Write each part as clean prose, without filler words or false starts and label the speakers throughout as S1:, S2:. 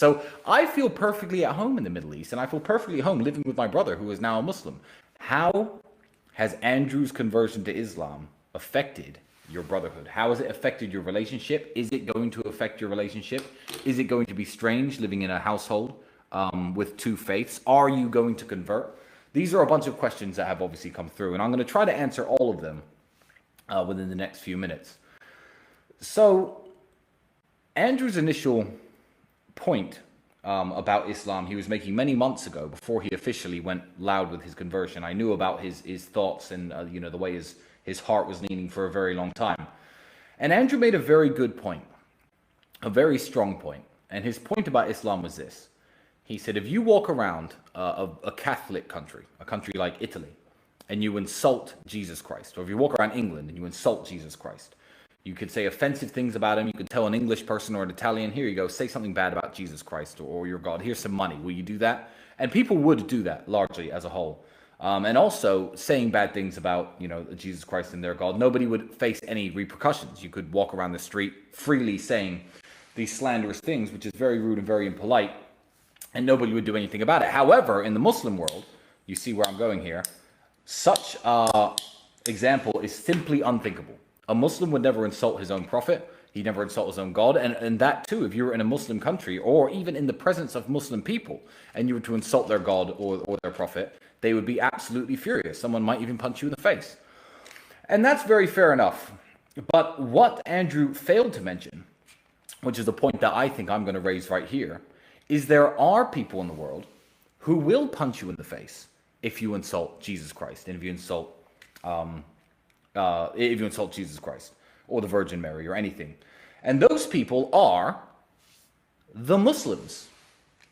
S1: So I feel perfectly at home in the Middle East, and I feel perfectly at home living with my brother who is now a Muslim. How has Andrew's conversion to Islam affected your brotherhood? How has it affected your relationship? Is it going to affect your relationship? Is it going to be strange living in a household with two faiths? Are you going to convert? These are a bunch of questions that have obviously come through, and I'm going to try to answer all of them within the next few minutes. So, Andrew's initial point about Islam he was making many months ago before he officially went loud with his conversion. I knew about his thoughts and the way his heart was leaning for a very long time. And Andrew made a very good point, a very strong point. And his point about Islam was this. He said, if you walk around a Catholic country, a country like Italy, and you insult Jesus Christ, or if you walk around England and you insult Jesus Christ, you could say offensive things about him. You could tell an English person or an Italian, here you go, say something bad about Jesus Christ or your God. Here's some money. Will you do that? And people would do that largely as a whole. And also saying bad things about, Jesus Christ and their God. Nobody would face any repercussions. You could walk around the street freely saying these slanderous things, which is very rude and very impolite, and nobody would do anything about it. However, in the Muslim world, you see where I'm going here, such example is simply unthinkable. A Muslim would never insult his own prophet. He'd never insult his own God. And that too, if you were in a Muslim country or even in the presence of Muslim people and you were to insult their God or their prophet, they would be absolutely furious. Someone might even punch you in the face. And that's very fair enough. But what Andrew failed to mention, which is the point that I think I'm going to raise right here, is there are people in the world who will punch you in the face if you insult Jesus Christ and if you insult Jesus Christ or the Virgin Mary or anything. And those people are the Muslims.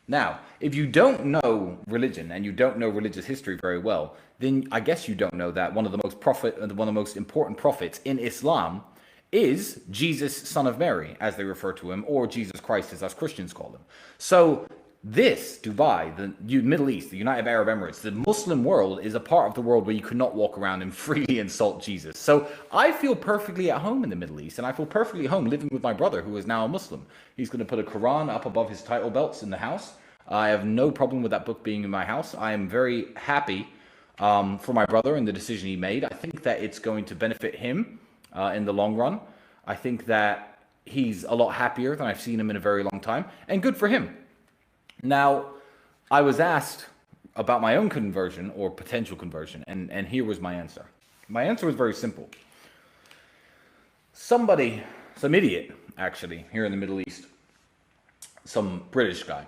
S1: Now, if you don't know religion and you don't know religious history very well, then I guess you don't know that one of the most important prophets in Islam is Jesus, son of Mary, as they refer to him, or Jesus Christ, as us Christians call him. So this, Dubai, the Middle East, the United Arab Emirates, the Muslim world is a part of the world where you could not walk around and freely insult Jesus. So I feel perfectly at home in the Middle East, and I feel perfectly at home living with my brother, who is now a Muslim. He's going to put a Quran up above his title belts in the house. I have no problem with that book being in my house. I am very happy for my brother and the decision he made. I think that it's going to benefit him in the long run. I think that he's a lot happier than I've seen him in a very long time, and good for him. Now, I was asked about my own conversion or potential conversion, and here was my answer. My answer was very simple. Some idiot, actually, here in the Middle East, some British guy,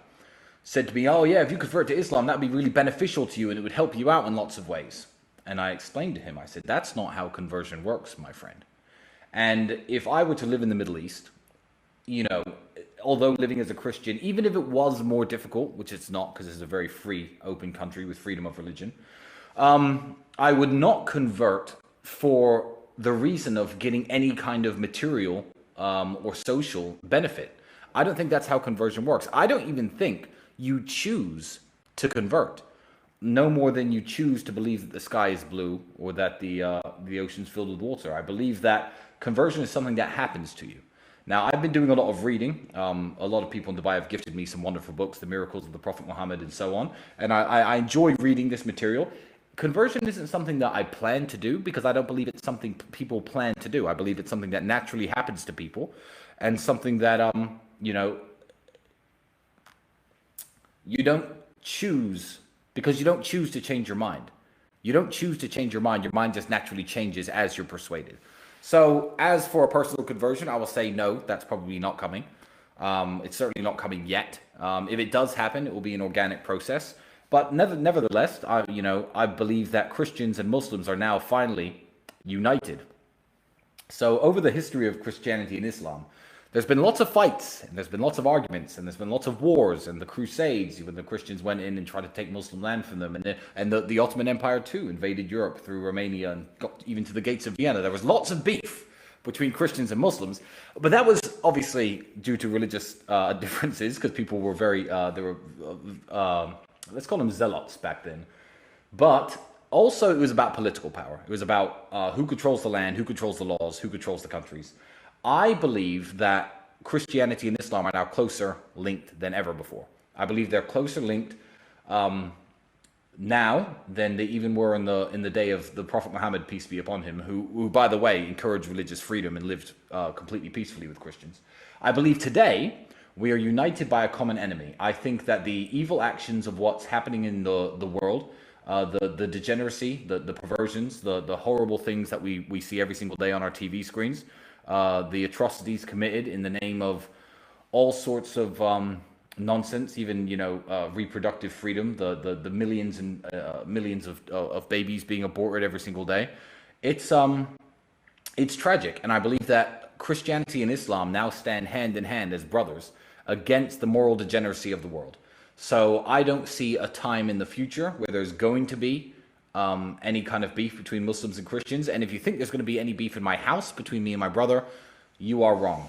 S1: said to me, oh yeah, if you convert to Islam, that'd be really beneficial to you and it would help you out in lots of ways. And I explained to him, I said, that's not how conversion works, my friend. And if I were to live in the Middle East, although living as a Christian, even if it was more difficult, which it's not because it's a very free, open country with freedom of religion, I would not convert for the reason of getting any kind of material or social benefit. I don't think that's how conversion works. I don't even think you choose to convert, no more than you choose to believe that the sky is blue or that the ocean's filled with water. I believe that conversion is something that happens to you. Now, I've been doing a lot of reading. A lot of people in Dubai have gifted me some wonderful books, The Miracles of the Prophet Muhammad and so on. And I enjoy reading this material. Conversion isn't something that I plan to do because I don't believe it's something people plan to do. I believe it's something that naturally happens to people and something that, you don't choose, because you don't choose to change your mind. You don't choose to change your mind. Your mind just naturally changes as you're persuaded. So as for a personal conversion, I will say no, that's probably not coming. It's certainly not coming yet. If it does happen, it will be an organic process. But nevertheless, I believe that Christians and Muslims are now finally united. So over the history of Christianity and Islam, there's been lots of fights, and there's been lots of arguments, and there's been lots of wars, and the Crusades, when the Christians went in and tried to take Muslim land from them, and the Ottoman Empire too invaded Europe through Romania and got even to the gates of Vienna. There was lots of beef between Christians and Muslims, but that was obviously due to religious differences, because people were let's call them zealots back then. But also it was about political power. It was about who controls the land, who controls the laws, who controls the countries. I believe that Christianity and Islam are now closer linked than ever before. I believe they're closer linked now than they even were in the day of the Prophet Muhammad, peace be upon him, who by the way encouraged religious freedom and lived completely peacefully with Christians. I believe today we are united by a common enemy. I think that the evil actions of what's happening in the world, the degeneracy, the perversions, the horrible things that we see every single day on our TV screens, the atrocities committed in the name of all sorts of nonsense, even reproductive freedom, the millions and millions of babies being aborted every single day. It's tragic, and I believe that Christianity and Islam now stand hand in hand as brothers against the moral degeneracy of the world. So I don't see a time in the future where there's going to be any kind of beef between Muslims and Christians. And if you think there's going to be any beef in my house between me and my brother, you are wrong.